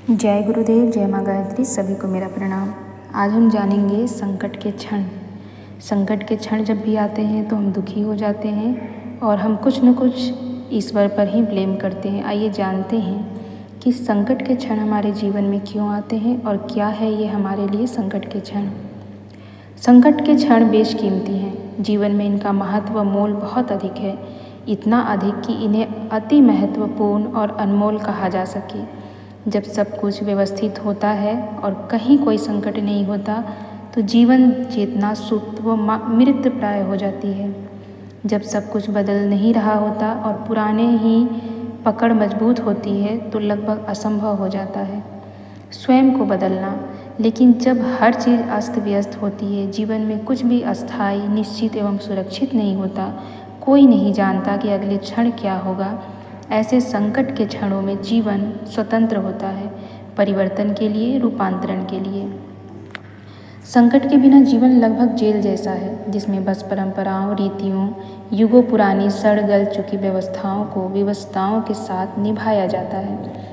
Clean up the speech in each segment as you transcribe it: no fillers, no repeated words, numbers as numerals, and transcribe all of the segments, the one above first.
जय गुरुदेव, जय माँ गायत्री, सभी को मेरा प्रणाम। आज हम जानेंगे संकट के क्षण। संकट के क्षण जब भी आते हैं तो हम दुखी हो जाते हैं और हम कुछ न कुछ ईश्वर पर ही ब्लेम करते हैं। आइए जानते हैं कि संकट के क्षण हमारे जीवन में क्यों आते हैं और क्या है ये हमारे लिए संकट के क्षण। संकट के क्षण बेशकीमती हैं। जीवन में इनका महत्व मोल बहुत अधिक है, इतना अधिक कि इन्हें अति महत्वपूर्ण और अनमोल कहा जा सके। जब सब कुछ व्यवस्थित होता है और कहीं कोई संकट नहीं होता तो जीवन चेतना सुप्त व मृत प्राय हो जाती है। जब सब कुछ बदल नहीं रहा होता और पुराने ही पकड़ मजबूत होती है तो लगभग असंभव हो जाता है स्वयं को बदलना। लेकिन जब हर चीज़ अस्त व्यस्त होती है, जीवन में कुछ भी अस्थायी, निश्चित एवं सुरक्षित नहीं होता, कोई नहीं जानता कि अगले क्षण क्या होगा, ऐसे संकट के क्षणों में जीवन स्वतंत्र होता है, परिवर्तन के लिए, रूपांतरण के लिए। संकट के बिना जीवन लगभग जेल जैसा है, जिसमें बस परंपराओं, रीतियों, युगों पुरानी सड़ गल चुकी व्यवस्थाओं को विवशताओं के साथ निभाया जाता है।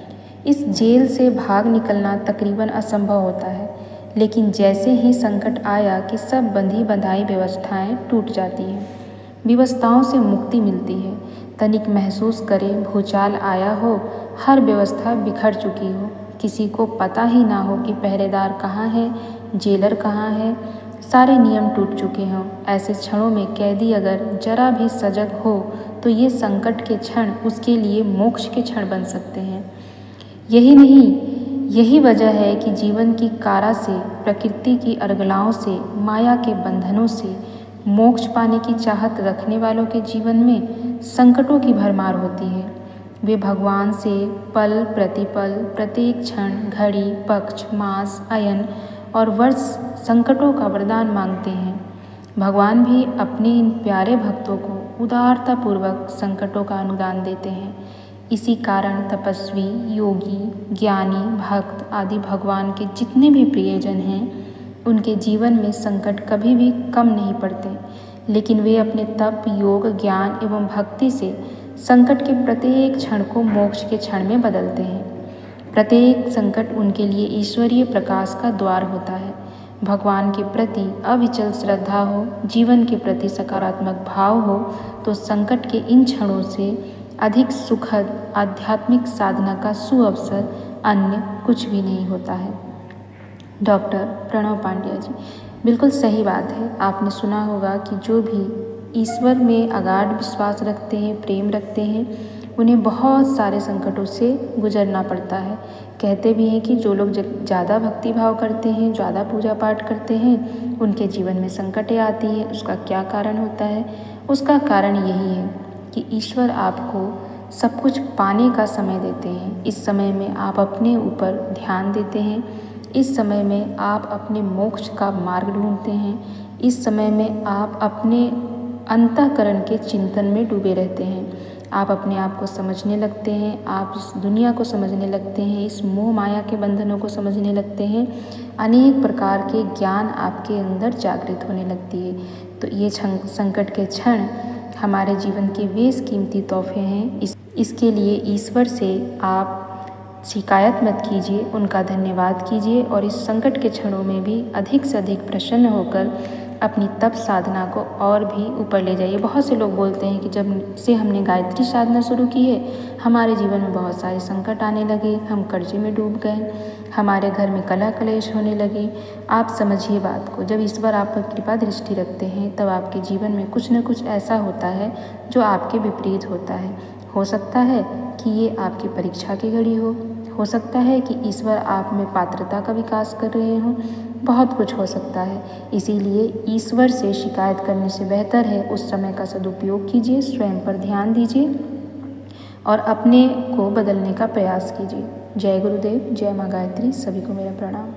इस जेल से भाग निकलना तकरीबन असंभव होता है, लेकिन जैसे ही संकट आया कि सब बंधी बंधाई व्यवस्थाएं टूट जाती हैं, विवशताओं से मुक्ति मिलती है। तनिक महसूस करें, भूचाल आया हो, हर व्यवस्था बिखर चुकी हो, किसी को पता ही ना हो कि पहरेदार कहाँ है, जेलर कहाँ है, सारे नियम टूट चुके हों। ऐसे क्षणों में कैदी अगर जरा भी सजग हो तो ये संकट के क्षण उसके लिए मोक्ष के क्षण बन सकते हैं। यही नहीं, यही वजह है कि जीवन की कारा से, प्रकृति की अर्गलाओं से, माया के बंधनों से मोक्ष पाने की चाहत रखने वालों के जीवन में संकटों की भरमार होती है। वे भगवान से पल प्रतिपल, प्रत्येक क्षण, घड़ी, पक्ष, मास, अयन और वर्ष संकटों का वरदान मांगते हैं। भगवान भी अपने इन प्यारे भक्तों को उदारतापूर्वक संकटों का अनुदान देते हैं। इसी कारण तपस्वी, योगी, ज्ञानी, भक्त आदि भगवान के जितने भी प्रियजन हैं, उनके जीवन में संकट कभी भी कम नहीं पड़ते, लेकिन वे अपने तप, योग, ज्ञान एवं भक्ति से संकट के प्रत्येक क्षण को मोक्ष के क्षण में बदलते हैं। प्रत्येक संकट उनके लिए ईश्वरीय प्रकाश का द्वार होता है। भगवान के प्रति अविचल श्रद्धा हो, जीवन के प्रति सकारात्मक भाव हो तो संकट के इन क्षणों से अधिक सुखद आध्यात्मिक साधना का सुअवसर अन्य कुछ भी नहीं होता है। डॉक्टर प्रणव पांड्या जी, बिल्कुल सही बात है। आपने सुना होगा कि जो भी ईश्वर में अगाध विश्वास रखते हैं, प्रेम रखते हैं, उन्हें बहुत सारे संकटों से गुजरना पड़ता है। कहते भी हैं कि जो लोग ज़्यादा भक्ति भाव करते हैं, ज़्यादा पूजा पाठ करते हैं, उनके जीवन में संकटें आती हैं। उसका क्या कारण होता है? उसका कारण यही है कि ईश्वर आपको सब कुछ पाने का समय देते हैं। इस समय में आप अपने ऊपर ध्यान देते हैं, इस समय में आप अपने मोक्ष का मार्ग ढूंढते हैं, इस समय में आप अपने अंतःकरण के चिंतन में डूबे रहते हैं। आप अपने आप को समझने लगते हैं, आप इस दुनिया को समझने लगते हैं, इस मोह माया के बंधनों को समझने लगते हैं। अनेक प्रकार के ज्ञान आपके अंदर जागृत होने लगती है। तो ये संकट के क्षण हमारे जीवन के बेशकीमती तोहफे हैं। इसके लिए ईश्वर से आप शिकायत मत कीजिए, उनका धन्यवाद कीजिए और इस संकट के क्षणों में भी अधिक से अधिक प्रसन्न होकर अपनी तप साधना को और भी ऊपर ले जाइए। बहुत से लोग बोलते हैं कि जब से हमने गायत्री साधना शुरू की है, हमारे जीवन में बहुत सारे संकट आने लगे, हम कर्जे में डूब गए, हमारे घर में कलह कलेश होने लगे। आप समझिए बात को, जब ईश्वर आप पर कृपा दृष्टि रखते हैं तब आपके जीवन में कुछ न कुछ ऐसा होता है जो आपके विपरीत होता है। हो सकता है कि ये आपकी परीक्षा की घड़ी हो सकता है कि ईश्वर आप में पात्रता का विकास कर रहे हों, बहुत कुछ हो सकता है। इसीलिए ईश्वर से शिकायत करने से बेहतर है उस समय का सदुपयोग कीजिए, स्वयं पर ध्यान दीजिए और अपने को बदलने का प्रयास कीजिए। जय गुरुदेव, जय माँ गायत्री, सभी को मेरा प्रणाम।